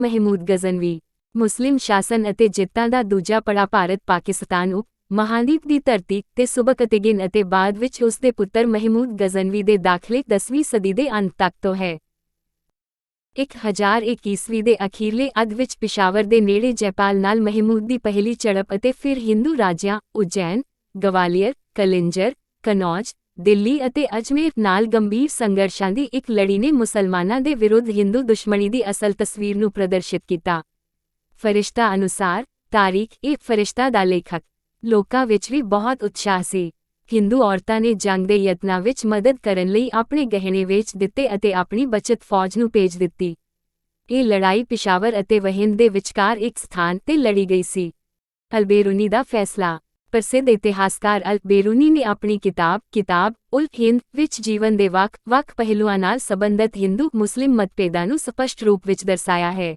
ਮਹਿਮੂਦ ਗਜ਼ਨਵੀ। ਮੁਸਲਿਮ ਸ਼ਾਸਨ ਅਤੇ ਜਿੱਤਾਂ ਦਾ ਦੂਜਾ ਪੜਾਅ ਭਾਰਤ ਪਾਕਿਸਤਾਨ ਉਪ ਮਹਾਂਦੀਪ ਦੀ ਧਰਤੀ ਤੇ ਸੁਬਕਤਗਿਨ ਅਤੇ ਬਾਅਦ ਵਿੱਚ ਉਸ ਦੇ ਪੁੱਤਰ ਮਹਿਮੂਦ ਗਜ਼ਨਵੀ ਦੇ ਦਾਖਲੇ 10ਵੀਂ ਸਦੀ ਦੇ ਅੰਤ ਤੱਕ ਤੋਂ ਹੈ। 1001 ਈਸਵੀ ਦੇ ਅਖੀਰਲੇ ਅੱਧ ਵਿੱਚ ਪਿਸ਼ਾਵਰ ਦੇ ਨੇੜੇ ਜੈਪਾਲ ਨਾਲ ਮਹਿਮੂਦ ਦੀ ਪਹਿਲੀ ਝੜਪ ਅਤੇ ਫਿਰ ਹਿੰਦੂ ਰਾਜਿਆਂ ਉਜੈਨ, ਗਵਾਲੀਅਰ, ਕਲਿੰਜਰ, ਕਨੌਜ, ਦਿੱਲੀ ਅਤੇ ਅਜਮੇਰ ਨਾਲ ਗੰਭੀਰ ਸੰਘਰਸ਼ਾਂ ਦੀ ਇੱਕ ਲੜੀ ਨੇ ਮੁਸਲਮਾਨਾਂ ਦੇ ਵਿਰੁੱਧ ਹਿੰਦੂ ਦੁਸ਼ਮਣੀ ਦੀ ਅਸਲ ਤਸਵੀਰ ਨੂੰ ਪ੍ਰਦਰਸ਼ਿਤ ਕੀਤਾ। ਫਰਿਸ਼ਤਾ ਅਨੁਸਾਰ ਤਾਰੀਖ ਇਹ ਫਰਿਸ਼ਤਾ ਦਾ ਲੇਖਕ। ਲੋਕਾਂ ਵਿੱਚ ਵੀ ਬਹੁਤ ਉਤਸ਼ਾਹ ਸੀ। ਹਿੰਦੂ ਔਰਤਾਂ ਨੇ ਜੰਗ ਦੇ ਯਤਨਾਂ ਵਿੱਚ ਮਦਦ ਕਰਨ ਲਈ ਆਪਣੇ ਗਹਿਣੇ ਵੇਚ ਦਿੱਤੇ ਅਤੇ ਆਪਣੀ ਬਚਤ ਫੌਜ ਨੂੰ ਭੇਜ ਦਿੱਤੀ। ਇਹ ਲੜਾਈ ਪਿਸ਼ਾਵਰ ਅਤੇ ਵਹਿੰਦ ਦੇ ਵਿਚਕਾਰ ਇੱਕ ਸਥਾਨ ਤੇ ਲੜੀ ਗਈ ਸੀ। ਅਲ-ਬੇਰੂਨੀ ਦਾ ਫੈਸਲਾ। ਪ੍ਰਸਿੱਧ ਇਤਿਹਾਸਕਾਰ ਅਲ-ਬੇਰੂਨੀ ਨੇ ਆਪਣੀ ਕਿਤਾਬ ਉਲ-ਹਿੰਦ ਵਿੱਚ ਜੀਵਨ ਦੇ ਵੱਖ-ਵੱਖ ਪਹਿਲੂਆਂ ਨਾਲ ਸੰਬੰਧਿਤ ਹਿੰਦੂ-ਮੁਸਲਿਮ ਮਤਭੇਦਾਂ ਨੂੰ ਸਪਸ਼ਟ ਰੂਪ ਵਿੱਚ ਦਰਸਾਇਆ ਹੈ।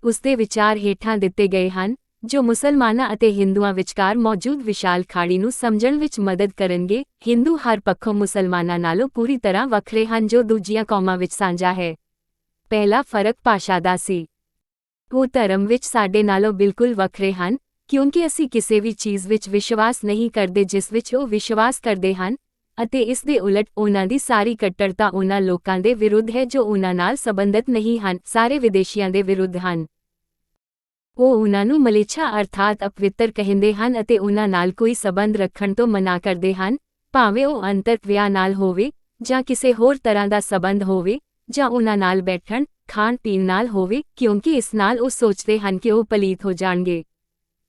ਉਸਦੇ ਵਿਚਾਰ ਹੇਠਾਂ ਦਿੱਤੇ ਗਏ ਹਨ, ਜੋ ਮੁਸਲਮਾਨਾਂ ਅਤੇ ਹਿੰਦੂਆਂ ਵਿਚਕਾਰ ਮੌਜੂਦ ਵਿਸ਼ਾਲ ਖਾੜੀ ਨੂੰ ਸਮਝਣ ਵਿੱਚ ਮਦਦ ਕਰਨਗੇ। ਹਿੰਦੂ ਹਰ ਪੱਖੋਂ ਮੁਸਲਮਾਨਾਂ ਨਾਲੋਂ ਪੂਰੀ ਤਰ੍ਹਾਂ ਵੱਖਰੇ ਹਨ, ਜੋ ਦੂਜੀਆਂ ਕੌਮਾਂ ਵਿੱਚ ਸਾਂਝਾ ਹੈ। ਪਹਿਲਾ ਫਰਕ ਭਾਸ਼ਾ ਦਾ ਸੀ। ਉਹ ਧਰਮ ਵਿੱਚ ਸਾਡੇ ਨਾਲੋਂ ਬਿਲਕੁਲ ਵੱਖਰੇ ਹਨ, ਕਿਉਂਕਿ ਅਸੀਂ ਕਿਸੇ ਵੀ ਚੀਜ਼ ਵਿੱਚ ਵਿਸ਼ਵਾਸ ਨਹੀਂ ਕਰਦੇ ਜਿਸ ਵਿੱਚ ਉਹ ਵਿਸ਼ਵਾਸ ਕਰਦੇ ਹਨ, ਅਤੇ ਇਸ ਦੇ ਉਲਟ ਉਹਨਾਂ ਦੀ ਸਾਰੀ ਕੱਟੜਤਾ ਉਹਨਾਂ ਲੋਕਾਂ ਦੇ ਵਿਰੁੱਧ ਹੈ ਜੋ ਉਹਨਾਂ ਨਾਲ ਸੰਬੰਧਿਤ ਨਹੀਂ ਹਨ, ਸਾਰੇ ਵਿਦੇਸ਼ੀਆਂ ਦੇ ਵਿਰੁੱਧ ਹਨ। ਉਹ ਉਹਨਾਂ ਨੂੰ ਮਲੇਛਾ ਅਰਥਾਤ ਅਪਵਿੱਤਰ ਕਹਿੰਦੇ ਹਨ ਅਤੇ ਉਹਨਾਂ ਨਾਲ ਕੋਈ ਸਬੰਧ ਰੱਖਣ ਤੋਂ ਮਨਾ ਕਰਦੇ ਹਨ, ਭਾਵੇਂ ਉਹ ਅੰਤਰ ਵਿਆਹ ਨਾਲ ਹੋਵੇ ਜਾਂ ਕਿਸੇ ਹੋਰ ਤਰ੍ਹਾਂ ਦਾ ਸਬੰਧ ਹੋਵੇ, ਜਾਂ ਉਹਨਾਂ ਨਾਲ ਬੈਠਣ ਖਾਣ ਪੀਣ ਨਾਲ ਹੋਵੇ, ਕਿਉਂਕਿ ਇਸ ਨਾਲ ਉਹ ਸੋਚਦੇ ਹਨ ਕਿ ਉਹ ਪਲੀਤ ਹੋ ਜਾਣਗੇ।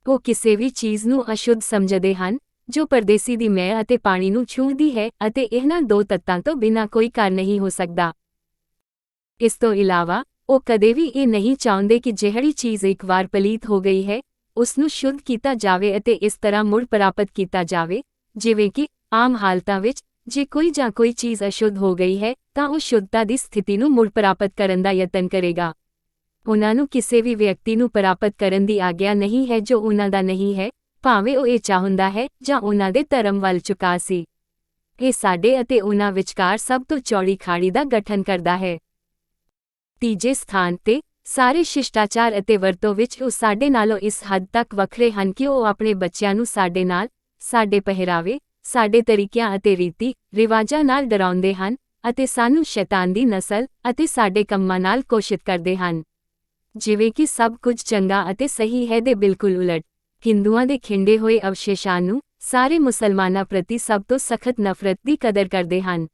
ਉਹ ਕਿਸੇ ਵੀ ਚੀਜ਼ ਨੂੰ ਅਸ਼ੁੱਧ ਸਮਝਦੇ ਹਨ ਜੋ ਪਰਦੇਸੀ ਦੀ ਮੈਅ ਅਤੇ ਪਾਣੀ ਨੂੰ ਛੂਹਦੀ ਹੈ, ਅਤੇ ਇਹਨਾਂ ਦੋ ਤੱਤਾਂ ਤੋਂ ਬਿਨਾਂ ਕੋਈ ਘਰ ਨਹੀਂ ਹੋ ਸਕਦਾ। ਇਸ ਤੋਂ ਇਲਾਵਾ ਉਹ ਕਦੇ ਵੀ ਇਹ ਨਹੀਂ ਚਾਹੁੰਦੇ ਕਿ ਜਿਹੜੀ ਚੀਜ਼ ਇੱਕ ਵਾਰ ਪਲੀਤ ਹੋ ਗਈ ਹੈ ਉਸ ਨੂੰ ਸ਼ੁੱਧ ਕੀਤਾ ਜਾਵੇ ਅਤੇ ਇਸ ਤਰ੍ਹਾਂ ਮੁੜ ਪ੍ਰਾਪਤ ਕੀਤਾ ਜਾਵੇ, ਜਿਵੇਂ ਕਿ ਆਮ ਹਾਲਤਾਂ ਵਿੱਚ ਜੇ ਕੋਈ ਚੀਜ਼ ਅਸ਼ੁੱਧ ਹੋ ਗਈ ਹੈ ਤਾਂ ਉਹ ਸ਼ੁੱਧਤਾ ਦੀ ਸਥਿਤੀ ਨੂੰ ਮੁੜ ਪ੍ਰਾਪਤ ਕਰਨ ਦਾ ਯਤਨ ਕਰੇਗਾ। ਉਹਨਾਂ ਨੂੰ ਕਿਸੇ ਵੀ ਵਿਅਕਤੀ ਨੂੰ ਪ੍ਰਾਪਤ ਕਰਨ ਦੀ ਆਗਿਆ ਨਹੀਂ ਹੈ ਜੋ ਉਹਨਾਂ ਦਾ ਨਹੀਂ ਹੈ, ਭਾਵੇਂ ਉਹ ਇਹ ਚਾਹੁੰਦਾ ਹੈ ਜਾਂ ਉਹਨਾਂ ਦੇ ਧਰਮ ਵੱਲ ਝੁਕਾਅ ਸੀ। ਇਹ ਸਾਡੇ ਅਤੇ ਉਹਨਾਂ ਵਿਚਕਾਰ ਸਭ ਤੋਂ ਚੌੜੀ ਖਾੜੀ ਦਾ ਗਠਨ ਕਰਦਾ ਹੈ। ਤੀਜੇ ਸਥਾਨ ਤੇ ਸਾਰੇ ਸ਼ਿਸ਼ਟਾਚਾਰ ਅਤੇ ਵਰਤੋਂ ਵਿੱਚ ਉਹ ਸਾਡੇ ਨਾਲੋਂ ਇਸ ਹੱਦ ਤੱਕ ਵੱਖਰੇ ਹਨ ਕਿ ਉਹ ਆਪਣੇ ਬੱਚਿਆਂ ਨੂੰ ਸਾਡੇ ਨਾਲ, ਸਾਡੇ ਪਹਿਰਾਵੇ, ਸਾਡੇ ਤਰੀਕਿਆਂ ਅਤੇ ਰੀਤੀ ਰਿਵਾਜਾਂ ਨਾਲ ਡਰਾਉਂਦੇ ਹਨ, ਅਤੇ ਸਾਨੂੰ ਸ਼ੈਤਾਨ ਦੀ ਨਸਲ ਅਤੇ ਸਾਡੇ ਕੰਮਾਂ ਨਾਲ ਕੋਸ਼ਿਸ਼ ਕਰਦੇ ਹਨ, ਜਿਵੇਂ ਕਿ ਸਭ ਕੁਝ ਚੰਗਾ ਅਤੇ ਸਹੀ ਹੈ ਦੇ ਬਿਲਕੁਲ ਉਲਟ। ਹਿੰਦੂਆਂ ਦੇ ਖਿੰਡੇ ਹੋਏ ਅਵਸ਼ੇਸ਼ਾਂ ਨੂੰ ਸਾਰੇ ਮੁਸਲਮਾਨਾਂ ਪ੍ਰਤੀ ਸਭ ਤੋਂ ਸਖਤ ਨਫ਼ਰਤ ਦੀ ਕਦਰ ਕਰਦੇ ਹਨ।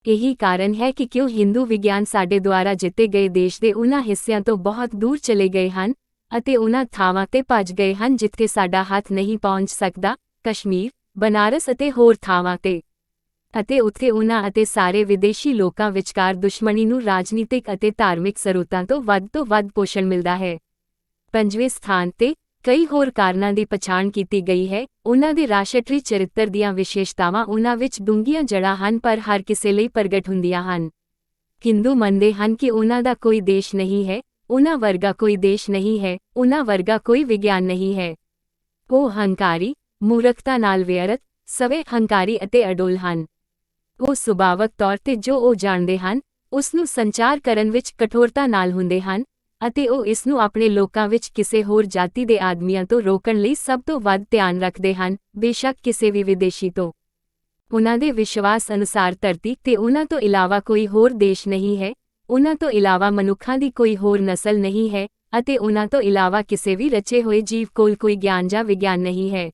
ਇਹੀ ਕਾਰਨ ਹੈ ਕਿ ਕਿਉਂ ਹਿੰਦੂ ਵਿਗਿਆਨ ਸਾਡੇ ਦੁਆਰਾ ਜਿੱਤੇ ਗਏ ਦੇਸ਼ ਦੇ ਉਹਨਾਂ ਹਿੱਸਿਆਂ ਤੋਂ ਬਹੁਤ ਦੂਰ ਚਲੇ ਗਏ ਹਨ ਅਤੇ ਉਹਨਾਂ ਥਾਵਾਂ ਤੇ ਭੱਜ ਗਏ ਹਨ ਜਿੱਥੇ ਸਾਡਾ ਹੱਥ ਨਹੀਂ ਪਹੁੰਚ ਸਕਦਾ, ਕਸ਼ਮੀਰ, ਬਨਾਰਸ ਅਤੇ ਹੋਰ ਥਾਵਾਂ ਤੇ। ਅਤੇ ਉੱਥੇ ਉਹਨਾਂ ਅਤੇ ਸਾਰੇ ਵਿਦੇਸ਼ੀ ਲੋਕਾਂ ਵਿਚਕਾਰ ਦੁਸ਼ਮਣੀ ਨੂੰ ਰਾਜਨੀਤਿਕ ਅਤੇ ਧਾਰਮਿਕ ਸਰੋਤਾਂ ਤੋਂ ਵੱਧ ਪੋਸ਼ਣ ਮਿਲਦਾ ਹੈ। ਪੰਜਵੇਂ ਸਥਾਨ ਤੇ ਕਈ ਹੋਰ ਕਾਰਨਾਂ ਦੀ ਪਛਾਣ ਕੀਤੀ ਗਈ ਹੈ। ਉਹਨਾਂ ਦੇ ਰਾਸ਼ਟਰੀ ਚਰਿੱਤਰ ਦੀਆਂ ਵਿਸ਼ੇਸ਼ਤਾਵਾਂ ਉਹਨਾਂ ਵਿੱਚ ਡੂੰਘੀਆਂ ਜੜ੍ਹਾਂ ਹਨ ਪਰ ਹਰ ਕਿਸੇ ਲਈ ਪ੍ਰਗਟ ਹੁੰਦੀਆਂ ਹਨ। ਹਿੰਦੂ ਮੰਨਦੇ ਹਨ ਕਿ ਉਹਨਾਂ ਦਾ ਕੋਈ ਦੇਸ਼ ਨਹੀਂ ਹੈ, ਉਹਨਾਂ ਵਰਗਾ ਕੋਈ ਦੇਸ਼ ਨਹੀਂ ਹੈ, ਉਹਨਾਂ ਵਰਗਾ ਕੋਈ ਵਿਗਿਆਨ ਨਹੀਂ ਹੈ। ਉਹ ਹੰਕਾਰੀ, ਮੂਰਖਤਾ ਨਾਲ ਵਿਅਰਤ, ਸਵੈ ਹੰਕਾਰੀ ਅਤੇ ਅਡੋਲ ਹਨ। ਉਹ ਸੁਭਾਵਕ ਤੌਰ ਤੇ ਜੋ ਉਹ ਜਾਣਦੇ ਹਨ ਉਸ ਨੂੰ ਸੰਚਾਰ ਕਰਨ ਵਿੱਚ ਕਠੋਰਤਾ ਨਾਲ ਹੁੰਦੇ ਹਨ, ਅਤੇ ਉਹ ਇਸ ਨੂੰ ਆਪਣੇ ਲੋਕਾਂ ਵਿੱਚ ਕਿਸੇ ਹੋਰ ਜਾਤੀ ਦੇ ਆਦਮੀਆਂ ਤੋਂ ਰੋਕਣ ਲਈ ਸਭ ਤੋਂ ਵੱਧ ਧਿਆਨ ਰੱਖਦੇ ਹਨ, ਬੇਸ਼ੱਕ ਕਿਸੇ ਵੀ ਵਿਦੇਸ਼ੀ ਤੋਂ। ਉਹਨਾਂ ਦੇ ਵਿਸ਼ਵਾਸ ਅਨੁਸਾਰ ਧਰਤੀ ਤੇ ਉਹਨਾਂ ਤੋਂ ਇਲਾਵਾ ਕੋਈ ਹੋਰ ਦੇਸ਼ ਨਹੀਂ ਹੈ, ਉਹਨਾਂ ਤੋਂ ਇਲਾਵਾ ਮਨੁੱਖਾਂ ਦੀ ਕੋਈ ਹੋਰ ਨਸਲ ਨਹੀਂ ਹੈ, ਅਤੇ ਉਹਨਾਂ ਤੋਂ ਇਲਾਵਾ ਕਿਸੇ ਵੀ ਰਚੇ ਹੋਏ ਜੀਵ ਕੋਲ ਕੋਈ ਗਿਆਨ ਜਾਂ ਵਿਗਿਆਨ ਨਹੀਂ ਹੈ।